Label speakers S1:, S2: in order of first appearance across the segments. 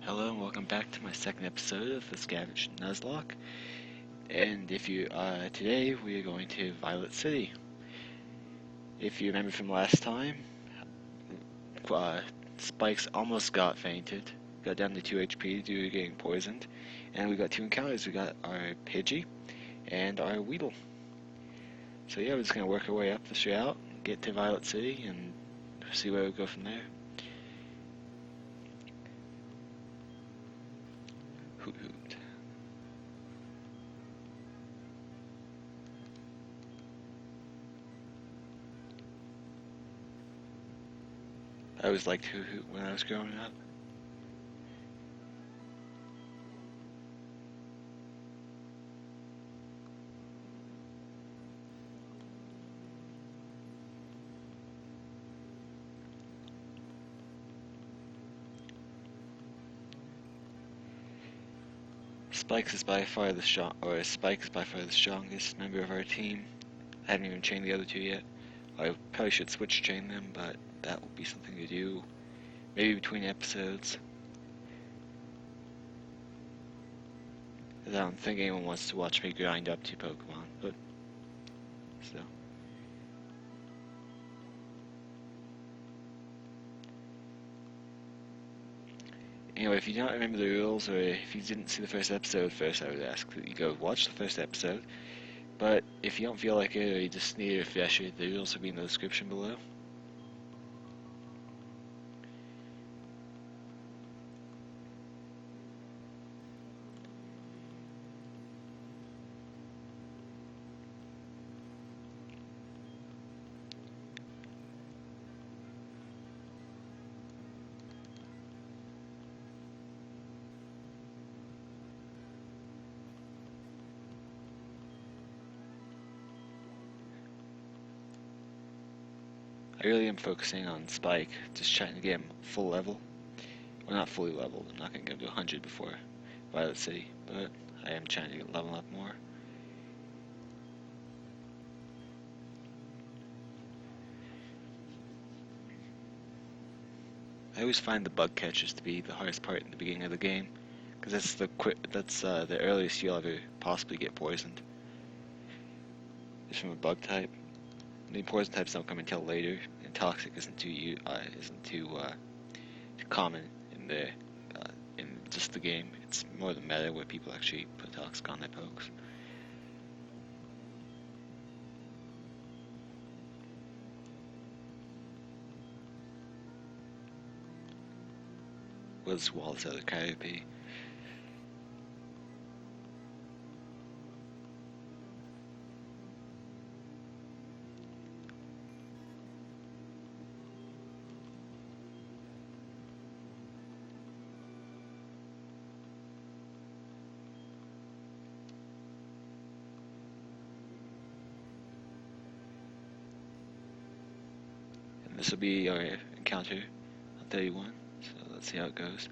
S1: Hello and welcome back to my second episode of the Scavenged Nuzlocke. And if you today we are going to Violet City. If you remember from last time, Spikes almost got fainted, got down to 2 HP due to getting poisoned, and we got two encounters. We got our Pidgey and our Weedle. So yeah, we're just gonna work our way up the route, get to Violet City, and see where we go from there. Hoot hoot. I always liked Hoot Hoot when I was growing up. Spike is by far the strongest member of our team. I haven't even trained the other two yet. I probably should switch train them, but that will be something to do maybe between episodes. I don't think anyone wants to watch me grind up two Pokemon, but still. Anyway, if you don't remember the rules, or if you didn't see the first episode first, I would ask that you go watch the first episode. But if you don't feel like it, or you just need a refresher, the rules will be in the description below. I really am focusing on Spike, just trying to get him full level. Well, not fully leveled, I'm not going to go to 100 before Violet City, but I am trying to level up more. I always find the bug catchers to be the hardest part in the beginning of the game, because that's the earliest you'll ever possibly get poisoned. It's from a bug type. The poison types don't come until later, and toxic isn't too common in just the game. It's more the meta where people actually put toxic on their pokes. Was Walt's other Coyote. This will be our encounter on 31, so let's see how it goes.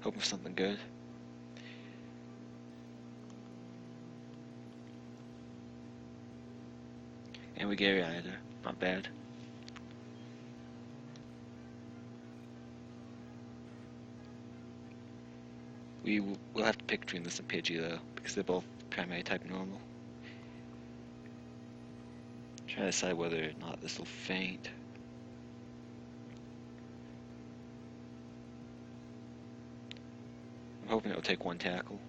S1: Hoping for something good. And we get it either. Not bad. We'll have to pick between this and Pidgey though, because they're both primary type normal. Try to decide whether or not this will faint. I'm hoping it'll take one tackle.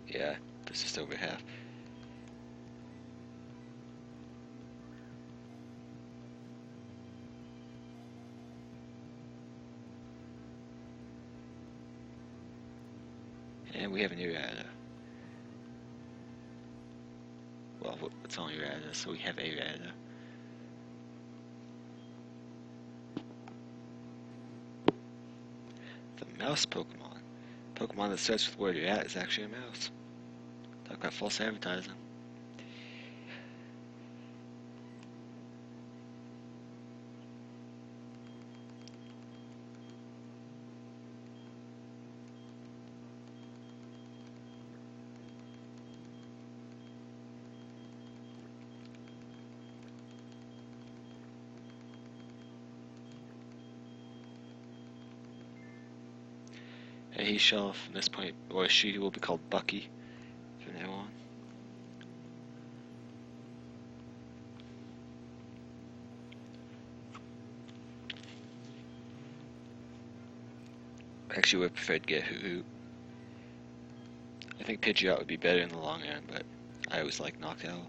S1: Yeah, that's just over half. And we have an errata. Well, it's only errata, so we have a errata. The mouse Pokemon. Pokemon that starts with where you're at is actually a mouse. Talk about false advertising. And he shall, from this point, or she will be called Bucky from now on. Actually, would prefer to get Hoot. I think Pidgeot would be better in the long run, but I always like Noctowl.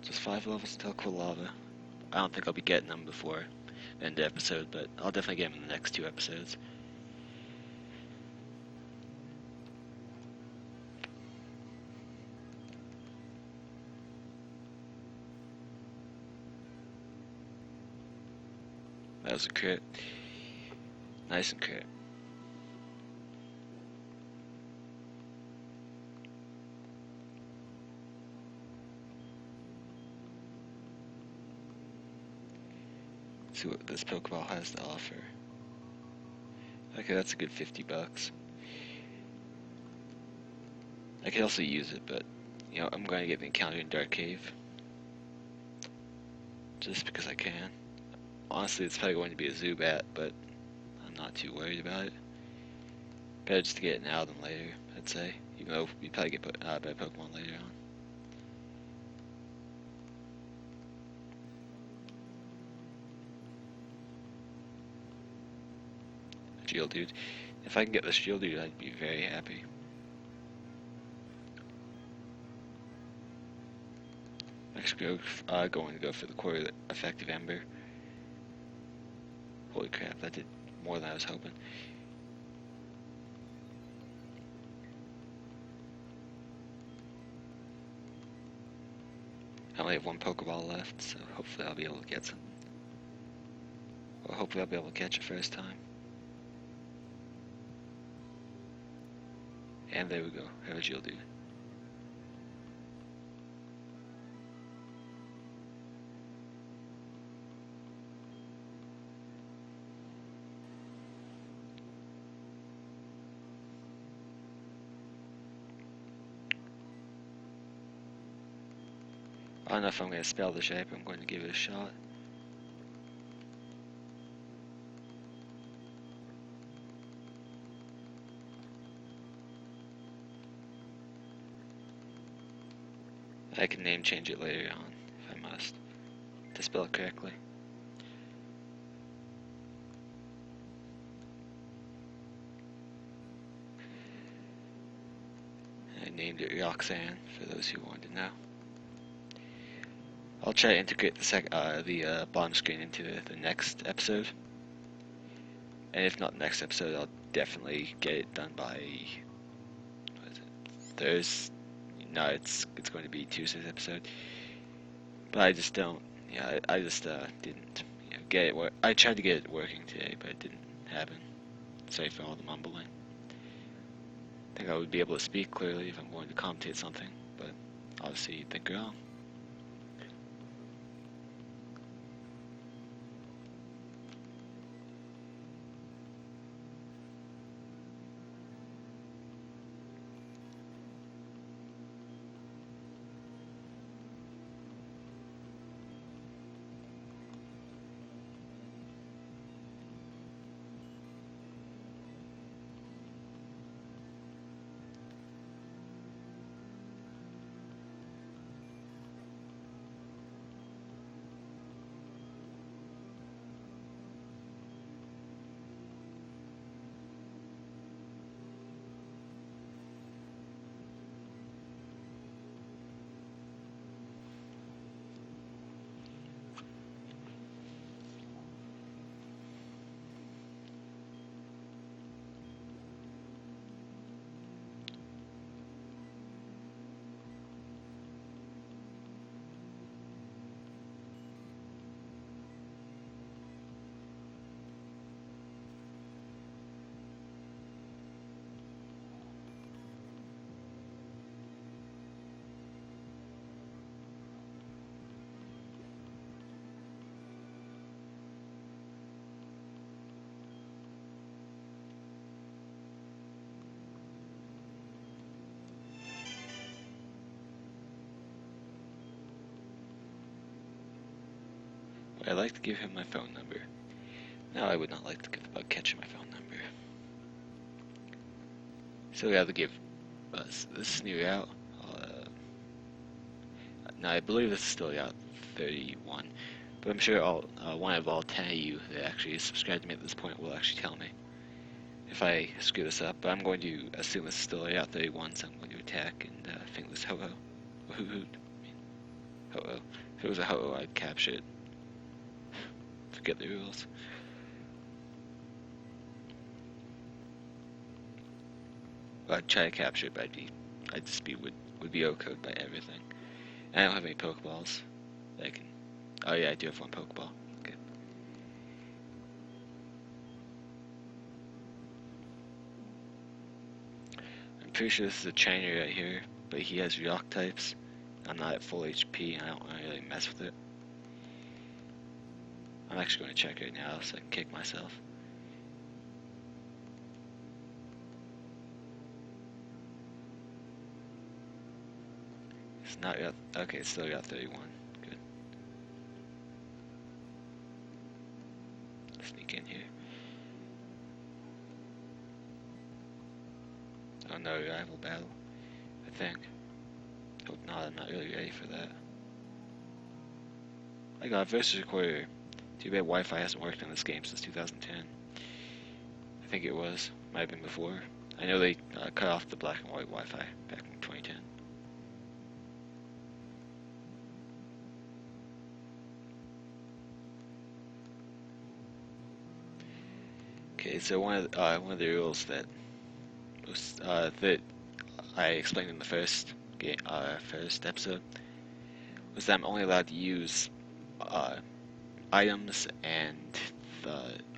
S1: Just 5 levels until Quilava. I don't think I'll be getting them before the end of the episode, but I'll definitely get them in the next 2 episodes. That was a crit. Nice and crit. See what this Pokeball has to offer. Okay, that's a good $50. I could also use it, but you know, I'm going to get the encounter in Dark Cave. Just because I can. Honestly, it's probably going to be a Zubat, but I'm not too worried about it. Better just to get it now than later, I'd say. Even though we probably get better Pokemon later on. Geodude. If I can get this Geodude, I'd be very happy. Next, going to go for the Quarter Effective Ember. Holy crap, that did more than I was hoping. I only have 1 Pokeball left, so hopefully I'll be able to get some. Or hopefully I'll be able to catch it first time. And there we go, have a Geodude. I don't know if I'm going to spell the shape, I'm going to give it a shot. I can name change it later on, if I must, to spell it correctly. I named it Roxanne, for those who wanted to know. I'll try to integrate the bottom screen into the next episode. And if not next episode, I'll definitely get it done by, what is it, Thursday? No, it's going to be Tuesday's episode. But I just don't, yeah, I just didn't get it. I tried to get it working today, but it didn't happen. Sorry for all the mumbling. I think I would be able to speak clearly if I'm going to commentate something, but obviously you'd think wrong. I'd like to give him my phone number. No, I would not like to give the bug catcher my phone number. So we have to give this new route. Now I believe this is still route 31, but I'm sure one of all 10 of you that actually subscribed to me at this point will actually tell me if I screw this up. But I'm going to assume this is still route 31, so I'm going to attack and think this ho-ho. Ho-ho. Ho-oh. If it was a ho-oh, I'd capture it. Forget the rules. Well, I'd try to capture it, but I'd just would be O-code by everything. And I don't have any Pokeballs that I can. Oh yeah, I do have one Pokeball. Okay. I'm pretty sure this is a trainer right here, but he has rock types. I'm not at full HP, and I don't want to really mess with it. I'm actually going to check right now so I can kick myself. It's not yet. Okay, it's still got 31. Good. Sneak in here. Oh no, rival battle. I think. Hope not, I'm not really ready for that. I got a versus recorder. Too bad Wi-Fi hasn't worked on this game since 2010. I think it was. Might have been before. I know they cut off the black and white Wi-Fi back in 2010. Okay, so one of the rules that I explained in the first episode was that I'm only allowed to use items and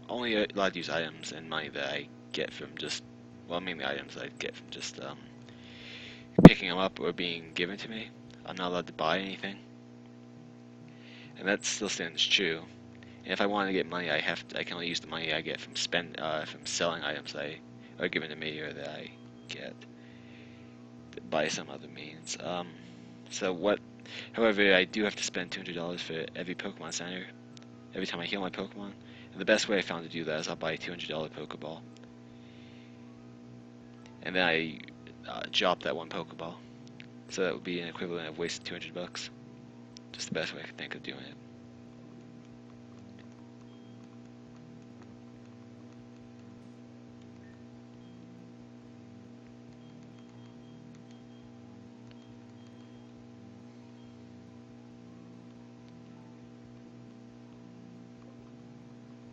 S1: items and money that I get from just, well, mainly items that I get from just picking them up or being given to me. I'm not allowed to buy anything, and that still stands true. And if I want to get money, I can only use the money I get from selling items that are given to me or that I get by some other means. However, I do have to spend $200 for every Pokemon Center every time I heal my Pokemon. And the best way I found to do that is I'll buy a $200 Pokeball. And then I drop that one Pokeball. So that would be an equivalent of wasting 200 bucks. Just the best way I could think of doing it.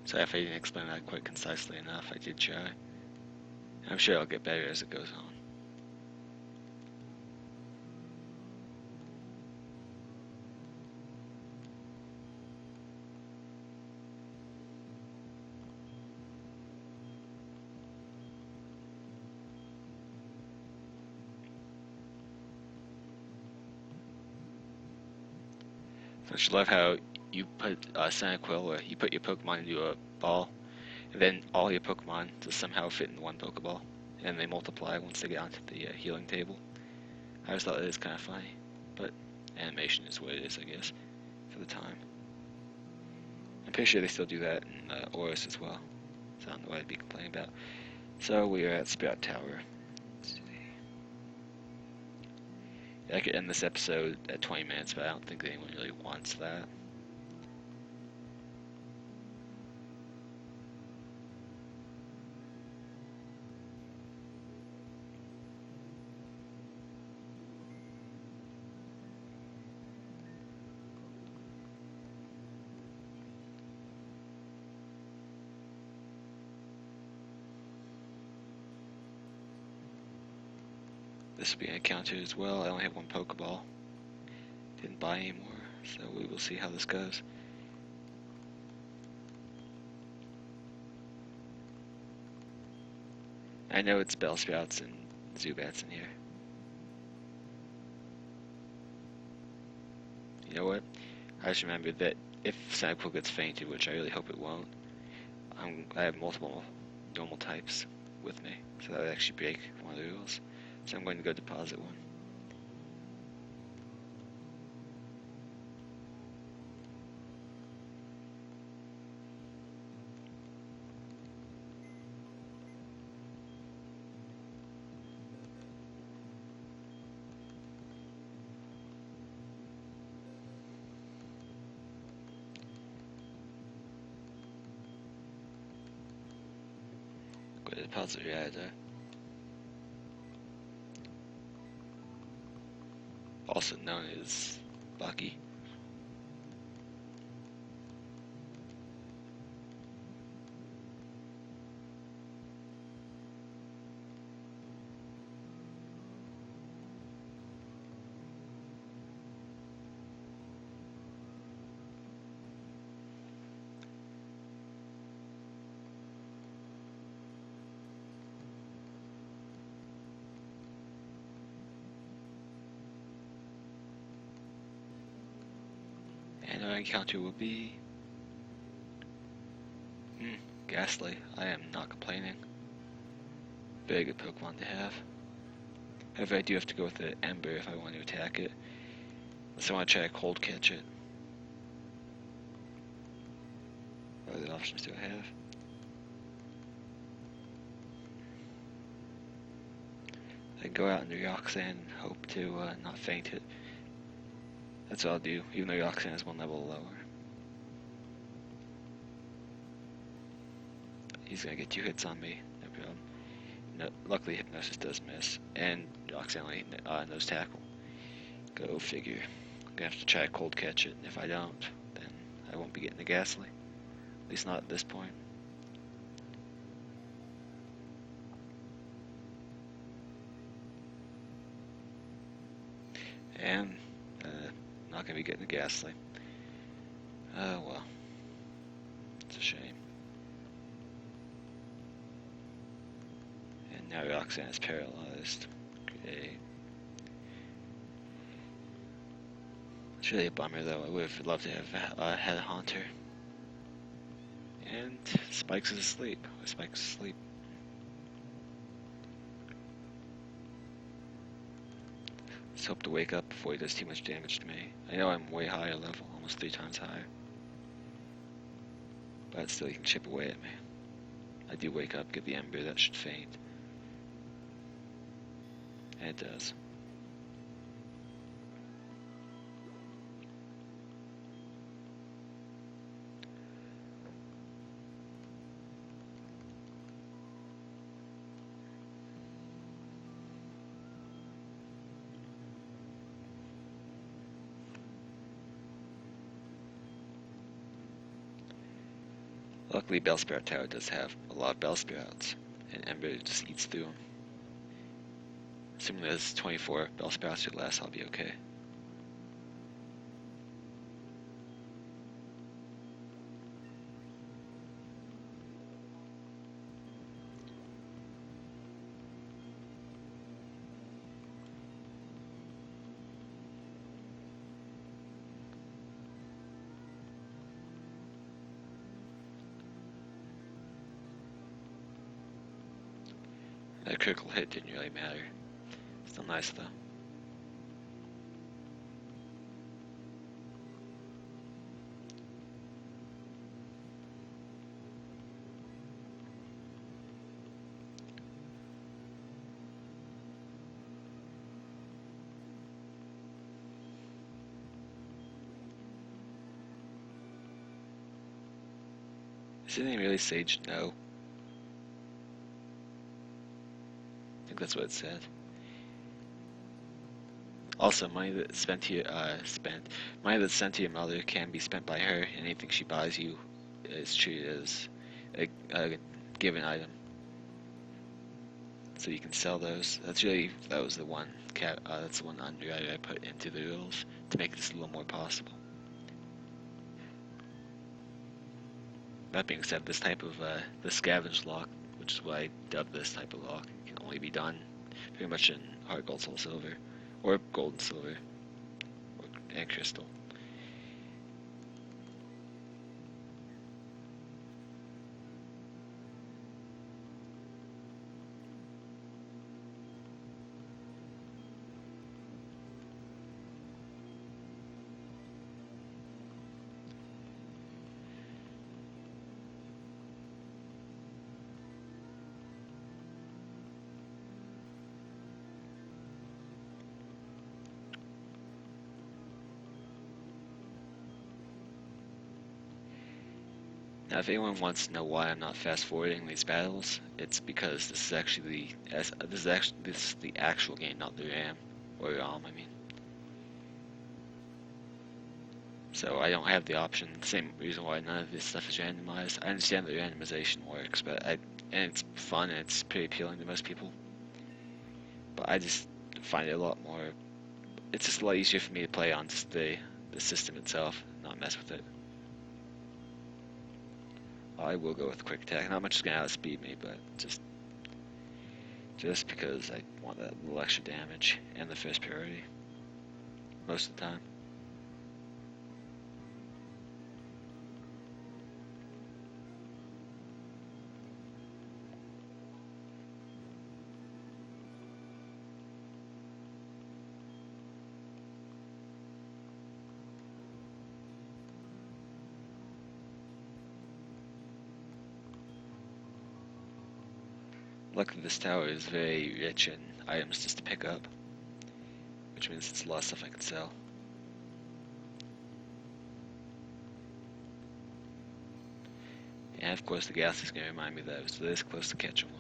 S1: Sorry if I didn't explain that quite concisely enough. I did try. I'm sure I'll get better as it goes on. I just love how you put Quill, or you put your Pokemon into a ball, and then all your Pokemon just somehow fit in one Pokeball, and they multiply once they get onto the healing table. I always thought that was kind of funny, but animation is what it is, I guess, for the time. I'm pretty sure they still do that in Oris as well, so I don't know what I'd be complaining about. So we are at Sprout Tower. Let's see. I could end this episode at 20 minutes, but I don't think anyone really wants that. This will be an encounter as well. I only have one Pokeball. Didn't buy any more, so we will see how this goes. I know it's Bellsprouts and Zubats in here. You know what? I just remembered that if Cyndaquil gets fainted, which I really hope it won't, I have multiple normal types with me, so that would actually break one of the rules. So I'm going to go deposit one. puzzle rider. Also known as Bucky. And our encounter will be Ghastly. I am not complaining. Very good Pokemon to have. However, I do have to go with the Ember if I want to attack it. So I want to try to cold catch it. What other options do I have? I can go out into Roxanne and hope to not faint it. That's what I'll do, even though Roxanne is one level lower. He's gonna get 2 hits on me, no problem. No, luckily Hypnosis does miss, and Roxanne only knows Tackle. Go figure. I'm gonna have to try to cold catch it, and if I don't, then I won't be getting the Ghastly. At least not at this point. And not gonna be getting the Ghastly. Oh well. It's a shame. And now Roxanne is paralyzed. Great. It's really a bummer though. I would have loved to have had a Haunter. And Spikes is asleep. Spike's asleep. Let's hope to wake up before he does too much damage to me. I know I'm way higher level, almost 3 times higher. But still, he can chip away at me. I do wake up, get the Ember, that should faint. And it does. Luckily, Bellsprout Tower does have a lot of Bellsprouts, and Ember just eats through them. Assuming there's 24 Bellsprouts or less, I'll be okay. That critical hit didn't really matter. Still nice though. Is his name really Sage? No. I think that's what it said. Also, money that's spent to money that's sent to your mother can be spent by her, and anything she buys you is treated as a given item. So you can sell those. That was the one that's the one underwriter I put into the rules to make this a little more possible. That being said, this type of the scavenge lock, which is what I dubbed this type of lock, can only be done pretty much in Heart Gold, Soul Silver, or Gold and Silver, and Crystal. Now, if anyone wants to know why I'm not fast forwarding these battles, it's because this is actually this is the actual game, not the RAM or ROM. I mean, so I don't have the option. Same reason why none of this stuff is randomized. I understand that randomization works, and it's fun and it's pretty appealing to most people. But I just find it a lot more. It's just a lot easier for me to play on just the system itself, not mess with it. I will go with quick attack. Not much is gonna outspeed me, but just because I want that little extra damage and the first priority most of the time. Luckily, this tower is very rich in items just to pick up, which means it's a lot of stuff I can sell. And of course, the gas is going to remind me that I was this close to catching one.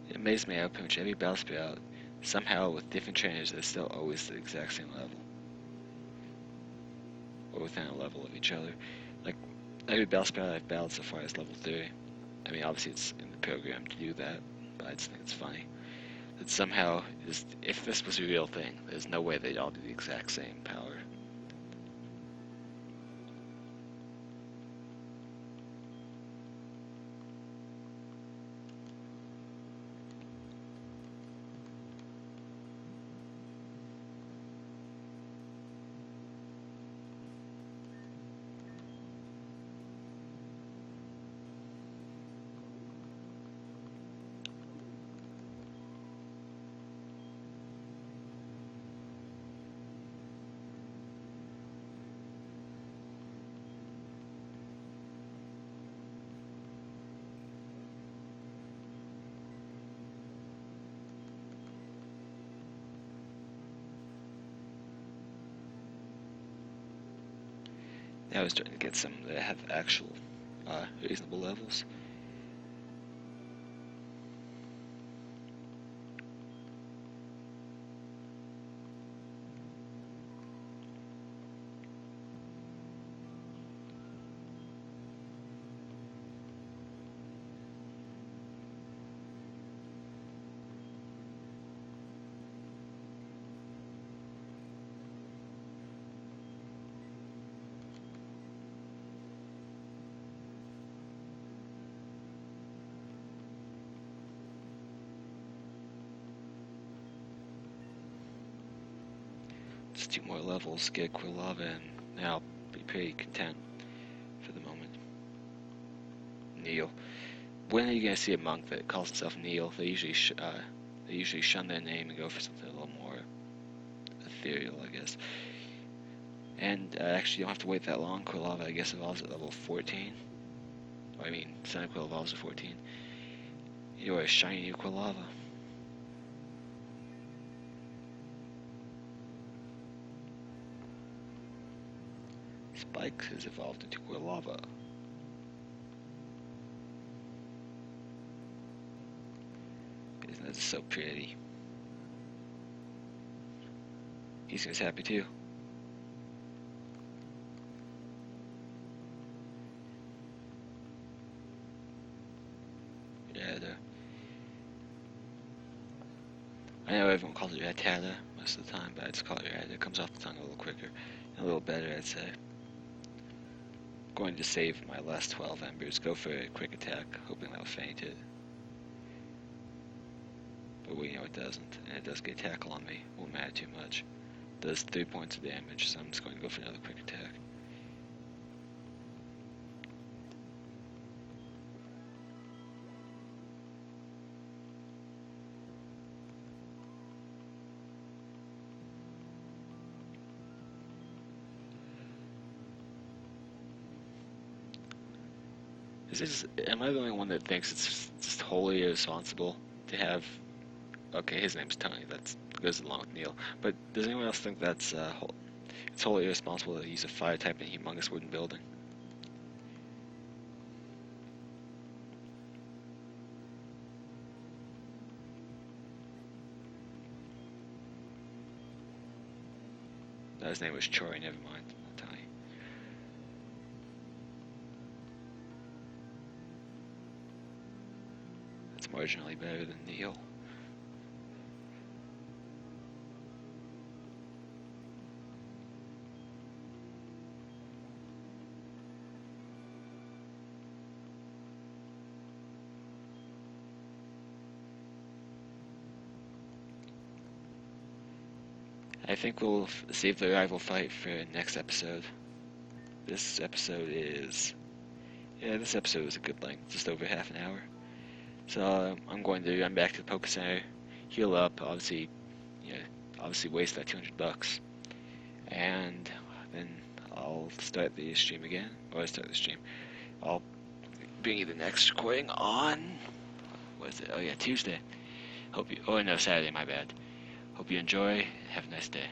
S1: It amazes me how pretty much every battle speed out, somehow with different trainers, they're still always the exact same level. Or within a level of each other. Like, every battle speed out I've battled so far is level 3. I mean, obviously it's in the program to do that, but I just think it's funny. That somehow, if this was a real thing, there's no way they'd all do the exact same power. Now I was trying to get some that have actual reasonable levels. Just 2 more levels, get Quill Lava, and now I'll be pretty content for the moment. Neil. When are you gonna see a monk that calls himself Neil? They usually shun their name and go for something a little more ethereal, I guess. And actually, you don't have to wait that long. Quill Lava, I guess, evolves at level 14. Or, I mean, Centiquill evolves at 14. You're a shiny new Quill Lava. Spike has evolved into Quill Lava. Isn't that so pretty? He seems happy too. Rata. I know everyone calls it Ratata most of the time, but I just call it Rata. It comes off the tongue a little quicker, and a little better, I'd say. Going to save my last 12 embers, go for a quick attack, hoping that'll faint it. But we know it doesn't, and it does get tackle on me. Won't matter too much. It does 3 points of damage, so I'm just going to go for another quick attack. Am I the only one that thinks it's just wholly irresponsible to have... Okay, his name's Tony, that goes along with Neil. But does anyone else think that's it's wholly irresponsible to use a fire type in a humongous wooden building? No, his name was Troy, never mind. Not Tony. That's marginally better than Neil. I think we'll save the rival fight for next episode. This episode is... Yeah, this episode was a good length, just over half an hour. So I'm going to run back to the Poke Center, heal up, obviously waste that $200, and then I'll start the stream again. I'll bring you the next recording on... What is it? Oh yeah, Tuesday. Oh no, Saturday, my bad. Hope you enjoy. Have a nice day.